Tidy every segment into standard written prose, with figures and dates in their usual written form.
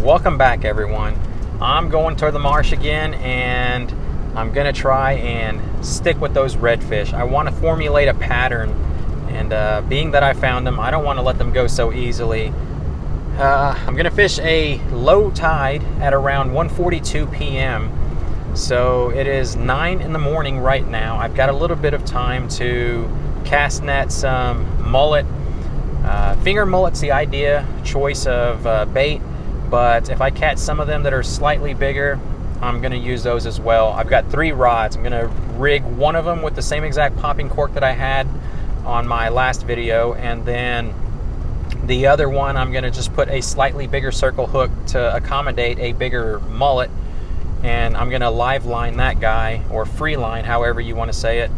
Welcome back, everyone. I'm going toward the marsh again, and I'm gonna try and stick with those redfish. I want to formulate a pattern, and being that I found them, I don't want to let them go so easily. I'm gonna fish a low tide at around 1:42 p.m. So it is 9 in the morning right now. I've got a little bit of time to cast net some mullet. Finger mullet's the idea choice of bait, but if I catch some of them that are slightly bigger, I'm gonna use those as well. I've got 3 rods. I'm gonna rig one of them with the same exact popping cork that I had on my last video, and then the other one I'm gonna just put a slightly bigger circle hook to accommodate a bigger mullet, and I'm gonna live line that guy, or free line, however you want to say it.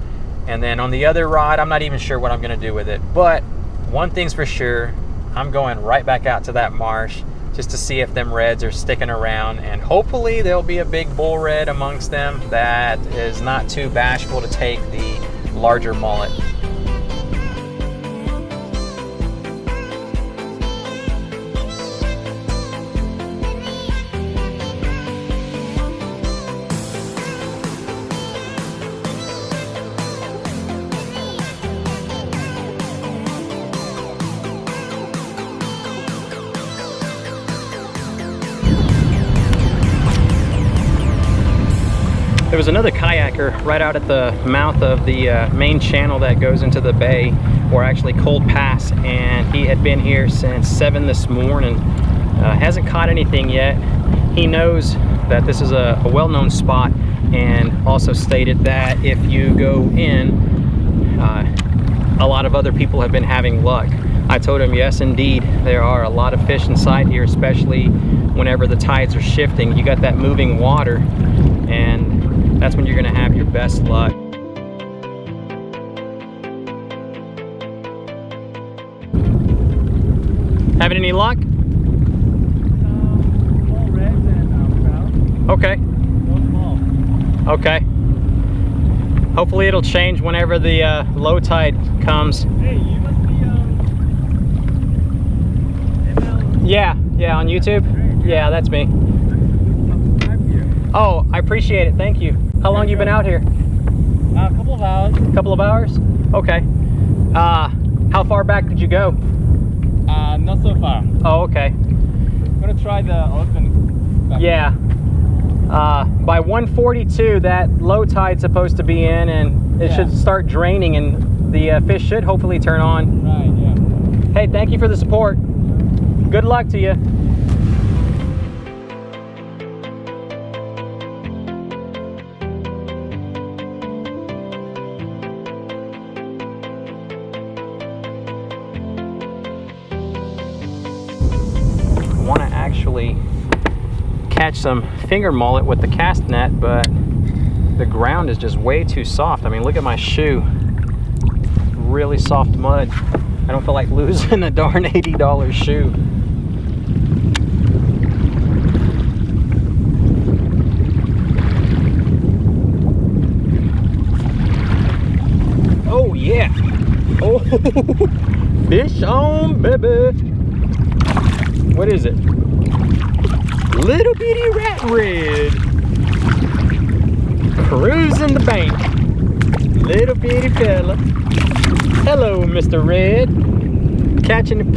And then on the other rod, I'm not even sure what I'm gonna do with it, but one thing's for sure, I'm going right back out to that marsh just to see if them reds are sticking around, and hopefully there'll be a big bull red amongst them that is not too bashful to take the larger mullet. There was another kayaker right out at the mouth of the main channel that goes into the bay, or actually Cold Pass, and he had been here since 7 this morning. Hasn't caught anything yet. He knows that this is a well-known spot, and also stated that if you go in, a lot of other people have been having luck. I told him yes indeed, there are a lot of fish inside here, especially whenever the tides are shifting. You got that moving water, and that's when you're gonna have your best luck. Having any luck? Small reds and trout. Okay. No small. Okay. Hopefully it'll change whenever the low tide comes. Hey, you must be ML. Yeah, on YouTube? Great. Yeah, that's me. I'm here. Oh, I appreciate it, thank you. How long you been out here? A couple of hours. Couple of hours? Okay. How far back did you go? Not so far. Oh, okay. I'm gonna try the open. Yeah. By 1:42, that low tide's supposed to be in, and it should start draining, and the fish should hopefully turn on. Right, yeah. Hey, thank you for the support. Good luck to you. I want to actually catch some finger mullet with the cast net, but the ground is just way too soft. I mean, look at my shoe. Really soft mud. I don't feel like losing a darn $80 shoe. Oh yeah. Oh, fish on, baby. What is it? Little bitty rat red. Cruising the bank. Little bitty fella. Hello, Mr. Red. Catching him.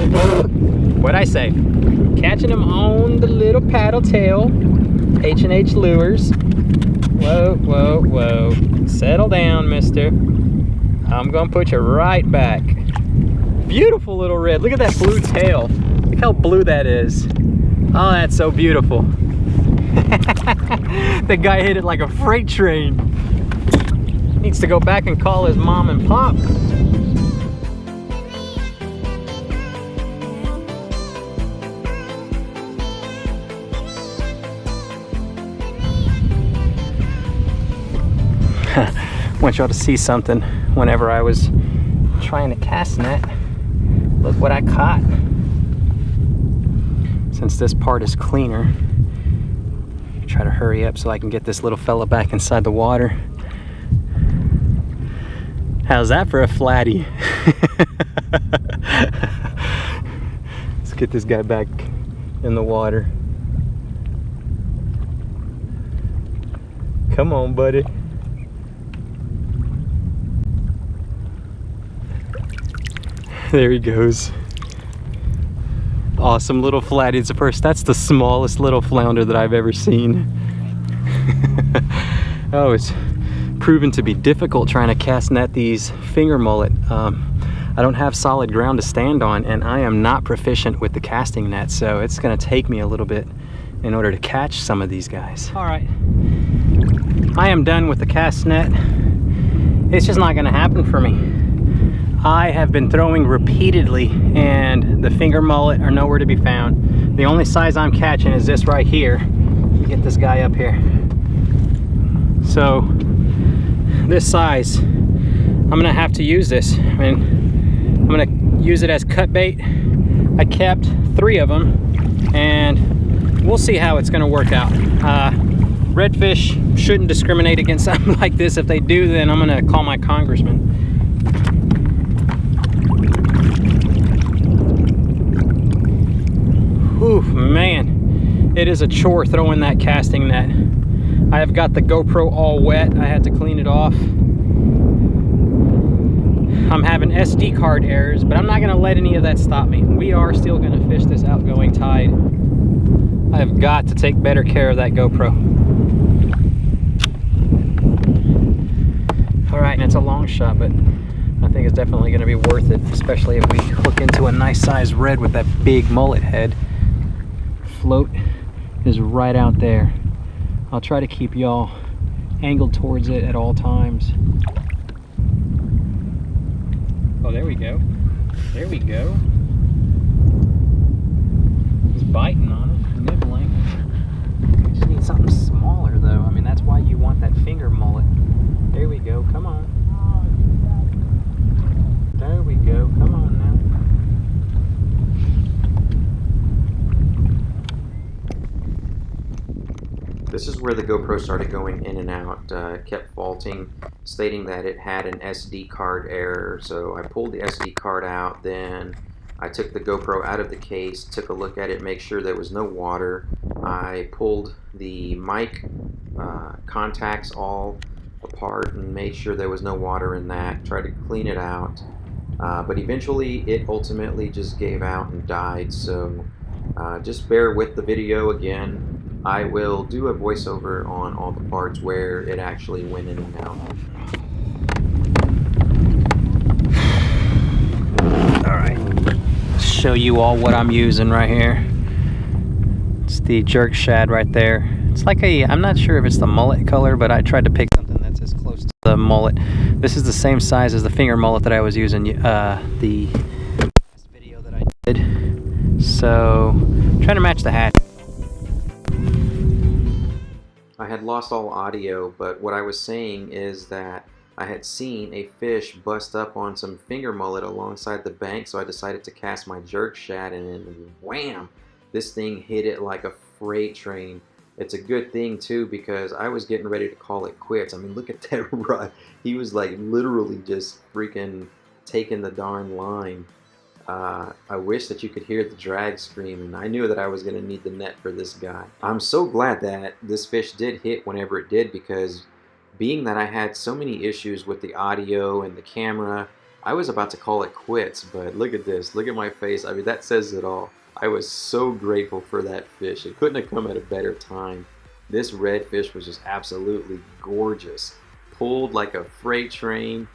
What'd I say? Catching him on the little paddle tail. H&H lures. Whoa, whoa, whoa. Settle down, mister. I'm gonna put you right back. Beautiful little red. Look at that blue tail. Look how blue that is. Oh, that's so beautiful. The guy hit it like a freight train. Needs to go back and call his mom and pop. I want y'all to see something. Whenever I was trying to cast net, look what I caught. Since this part is cleaner, try to hurry up so I can get this little fella back inside the water. How's that for a flatty? Let's get this guy back in the water. Come on, buddy. There he goes. Awesome little flathead first. That's the smallest little flounder that I've ever seen. Oh, it's proven to be difficult trying to cast net these finger mullet. I don't have solid ground to stand on, and I am not proficient with the casting net, so it's gonna take me a little bit in order to catch some of these guys. All right, I am done with the cast net. It's just not gonna happen for me. I have been throwing repeatedly, and the finger mullet are nowhere to be found. The only size I'm catching is this right here. Let me get this guy up here. So this size, I'm gonna have to use this. I mean, I'm gonna use it as cut bait. I kept 3 of them, and we'll see how it's gonna work out. Redfish shouldn't discriminate against something like this. If they do, then I'm gonna call my congressman. Ooh, man, it is a chore throwing that casting net. I have got the GoPro all wet. I had to clean it off. I'm having SD card errors, but I'm not gonna let any of that stop me. We are still gonna fish this outgoing tide. I have got to take better care of that GoPro. All right, and it's a long shot, but I think it's definitely gonna be worth it, especially if we hook into a nice size red with that big mullet head. Float is right out there. I'll try to keep y'all angled towards it at all times. Oh, there we go. There we go. He's biting on it, nibbling. We just need something smaller though. I mean, that's why you want that finger mullet. There we go, come on. There we go, come on now. This is where the GoPro started going in and out, kept faulting, stating that it had an SD card error. So I pulled the SD card out, then I took the GoPro out of the case, took a look at it, make sure there was no water. I pulled the mic contacts all apart and made sure there was no water in that, tried to clean it out. But eventually it ultimately just gave out and died. So just bear with the video again. I will do a voiceover on all the parts where it actually went in and out. Alright, show you all what I'm using right here. It's the jerk shad right there. It's like a, I'm not sure if it's the mullet color, but I tried to pick something that's as close to the mullet. This is the same size as the finger mullet that I was using the last video that I did. So, I'm trying to match the hatch. I had lost all audio, but what I was saying is that I had seen a fish bust up on some finger mullet alongside the bank, so I decided to cast my jerk shad, and then wham! This thing hit it like a freight train. It's a good thing too, because I was getting ready to call it quits. I mean, look at that rod. He was like literally just freaking taking the darn line. I wish that you could hear the drag scream, and I knew that I was going to need the net for this guy. I'm so glad that this fish did hit whenever it did, because being that I had so many issues with the audio and the camera, I was about to call it quits. But look at this, look at my face. I mean, that says it all. I was so grateful for that fish. It couldn't have come at a better time. This redfish was just absolutely gorgeous. Pulled like a freight train.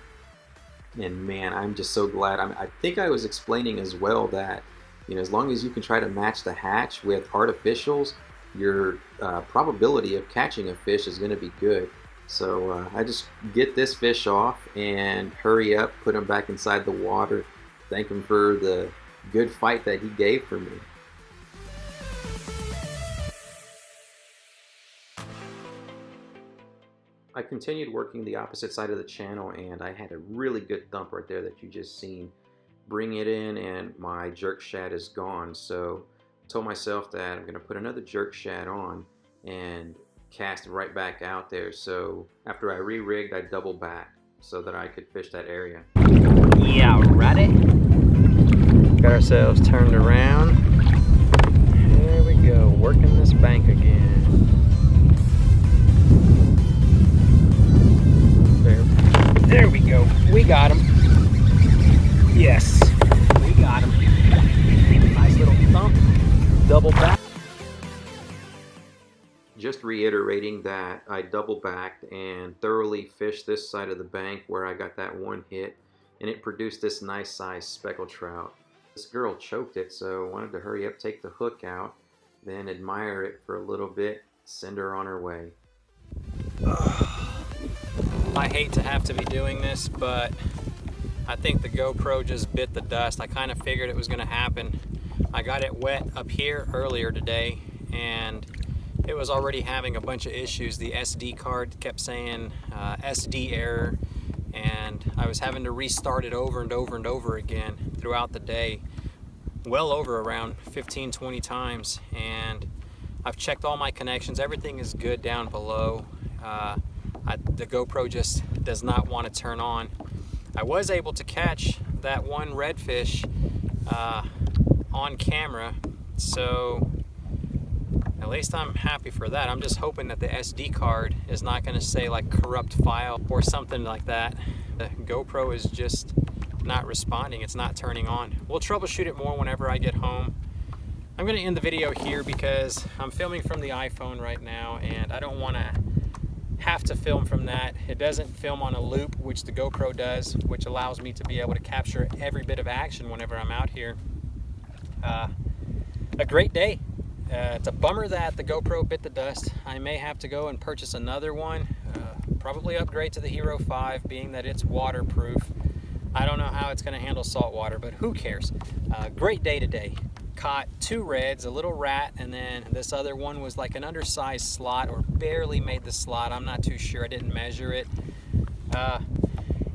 And man, I'm just so glad. I think I was explaining as well that, you know, as long as you can try to match the hatch with artificials, your probability of catching a fish is going to be good. So I just get this fish off and hurry up, put him back inside the water, thank him for the good fight that he gave for me. I continued working the opposite side of the channel, and I had a really good thump right there that you just seen. Bring it in, and my jerk shad is gone. So I told myself that I'm going to put another jerk shad on and cast right back out there. So after I re-rigged, I doubled back so that I could fish that area. Yeah, ready? Got ourselves turned around. There we go, working this bank again. Just reiterating that I double backed and thoroughly fished this side of the bank where I got that one hit, and it produced this nice sized speckled trout. This girl choked it, so I wanted to hurry up, take the hook out, then admire it for a little bit, send her on her way. I hate to have to be doing this, but I think the GoPro just bit the dust. I kind of figured it was going to happen. I got it wet up here earlier today, and it was already having a bunch of issues. The SD card kept saying SD error, and I was having to restart it over and over and over again throughout the day, well over around 15-20 times. And I've checked all my connections. Everything is good down below. The GoPro just does not want to turn on. I was able to catch that one redfish on camera, so at least I'm happy for that. I'm just hoping that the SD card is not going to say like corrupt file or something like that. The GoPro is just not responding. It's not turning on. We'll troubleshoot it more whenever I get home. I'm going to end the video here because I'm filming from the iPhone right now, and I don't want to have to film from that. It doesn't film on a loop, which the GoPro does, which allows me to be able to capture every bit of action whenever I'm out here. A great day. It's a bummer that the GoPro bit the dust. I may have to go and purchase another one, probably upgrade to the Hero 5, being that it's waterproof. I don't know how it's going to handle salt water, but who cares? Great day today. Caught 2 reds, a little rat, and then this other one was like an undersized slot, or barely made the slot. I'm not too sure. I didn't measure it.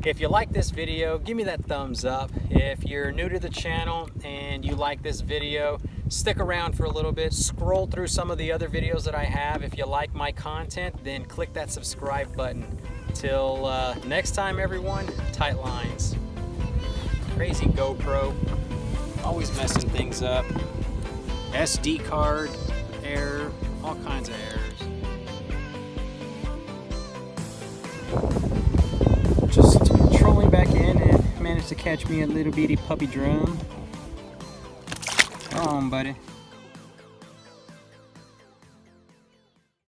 If you like this video, give me that thumbs up. If you're new to the channel and you like this video, stick around for a little bit. Scroll through some of the other videos that I have. If you like my content, then click that subscribe button. Till next time, everyone, tight lines. Crazy GoPro. Always messing things up. SD card error, all kinds of errors. Just trolling back in and managed to catch me a little bitty puppy drum. Come on, buddy.